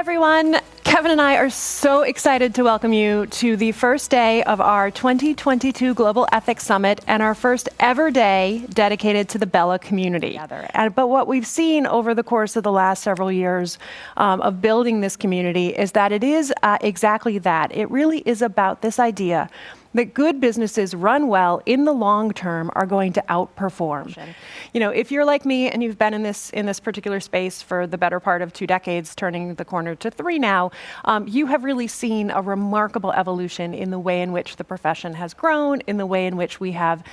everyone. Kevin and I are so excited to welcome you to the first day of our 2022 Global Ethics Summit and our first ever day dedicated to the BELA community. But what we've seen over the course of the last several years of building this community is that it is exactly that. It really is about this idea that good businesses run well in the long term are going to outperform. You know, if you're like me and you've been in this particular space for the better part of 2 decades, turning the corner to 3 now, you have really seen a remarkable evolution in the way in which the profession has grown, in the way in which we have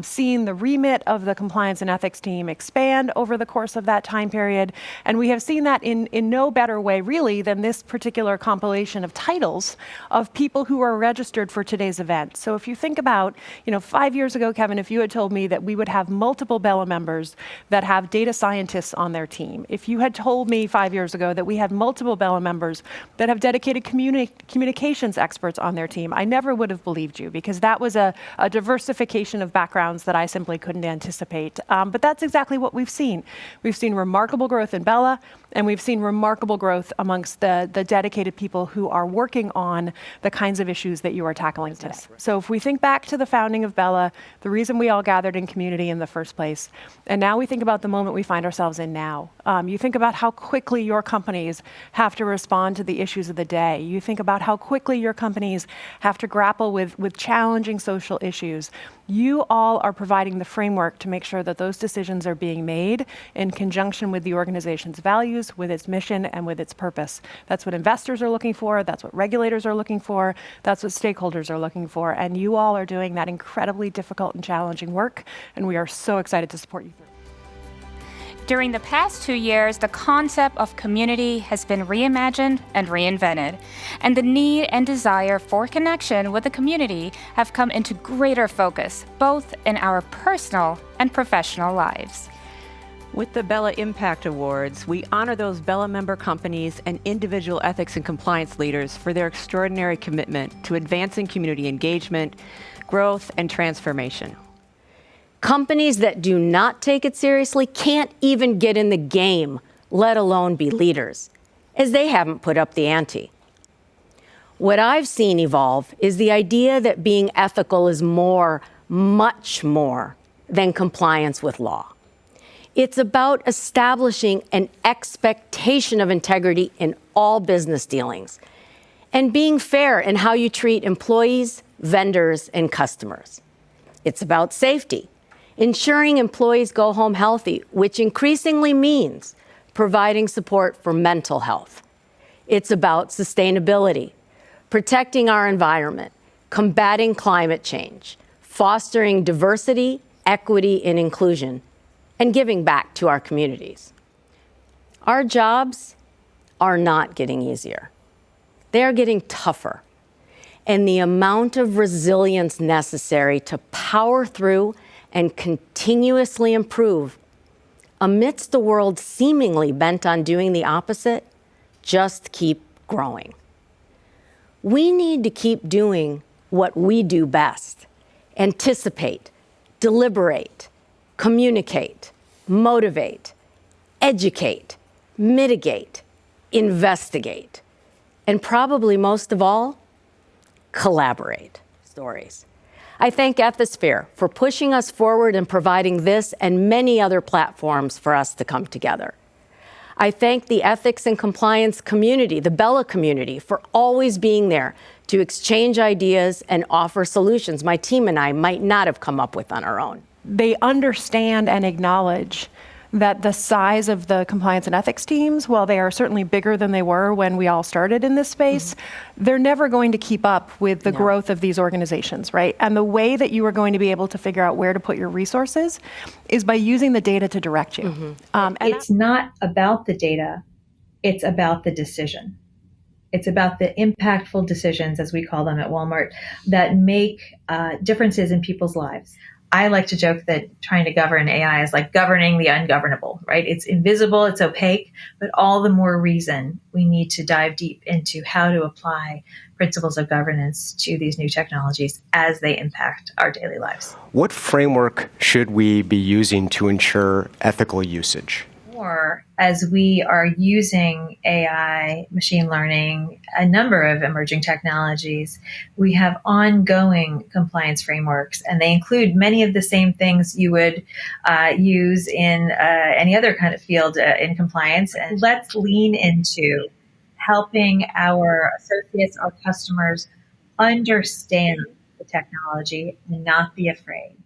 seen the remit of the compliance and ethics team expand over the course of that time period. And we have seen that in no better way, really, than this particular compilation of titles of people who are registered for today's event. So if you think about, 5 years ago, Kevin, if you had told me that we would have multiple BELA members that have data scientists on their team, if you had told me 5 years ago that we had multiple BELA members that have dedicated communications experts on their team, I never would have believed you, because that was a diversification of backgrounds that I simply couldn't anticipate. But that's exactly what we've seen. We've seen remarkable growth in BELA, and we've seen remarkable growth amongst the dedicated people who are working on the kinds of issues that you are tackling today. So if we think back to the founding of BELA, the reason we all gathered in community in the first place, and now we think about the moment we find ourselves in now. You think about how quickly your companies have to respond to the issues of the day. You think about how quickly your companies have to grapple with challenging social issues. You all are providing the framework to make sure that those decisions are being made in conjunction with the organization's values, with its mission, and with its purpose. That's what investors are looking for. That's what regulators are looking for. That's what stakeholders are looking for. And you all are doing that incredibly difficult and challenging work, and we are so excited to support you through. During the past 2 years, the concept of community has been reimagined and reinvented, and the need and desire for connection with the community have come into greater focus, both in our personal and professional lives. With the BELA Impact Awards, we honor those BELA member companies and individual ethics and compliance leaders for their extraordinary commitment to advancing community engagement, growth, and transformation. Companies that do not take it seriously can't even get in the game, let alone be leaders, as they haven't put up the ante. What I've seen evolve is the idea that being ethical is more, much more, than compliance with law. It's about establishing an expectation of integrity in all business dealings and being fair in how you treat employees, vendors, and customers. It's about safety, ensuring employees go home healthy, which increasingly means providing support for mental health. It's about sustainability, protecting our environment, combating climate change, fostering diversity, equity, and inclusion, and giving back to our communities. Our jobs are not getting easier. They are getting tougher. And the amount of resilience necessary to power through and continuously improve amidst the world seemingly bent on doing the opposite just keep growing. We need to keep doing what we do best: anticipate, deliberate, communicate, motivate, educate, mitigate, investigate, and probably most of all, collaborate. Stories. I thank Ethisphere for pushing us forward and providing this and many other platforms for us to come together. I thank the ethics and compliance community, the BELA community, for always being there to exchange ideas and offer solutions my team and I might not have come up with on our own. They understand and acknowledge that the size of the compliance and ethics teams, while they are certainly bigger than they were when we all started in this space, they're never going to keep up with the growth of these organizations, right? And the way that you are going to be able to figure out where to put your resources is by using the data to direct you. And it's not about the data, it's about the decision. It's about the impactful decisions, as we call them at Walmart, that make differences in people's lives. I like to joke that trying to govern AI is like governing the ungovernable, right? It's invisible, it's opaque, but all the more reason we need to dive deep into how to apply principles of governance to these new technologies as they impact our daily lives. What framework should we be using to ensure ethical usage? more as we are using AI, machine learning, a number of emerging technologies. We have ongoing compliance frameworks, and they include many of the same things you would use in any other kind of field in compliance. And let's lean into helping our associates, our customers understand the technology and not be afraid.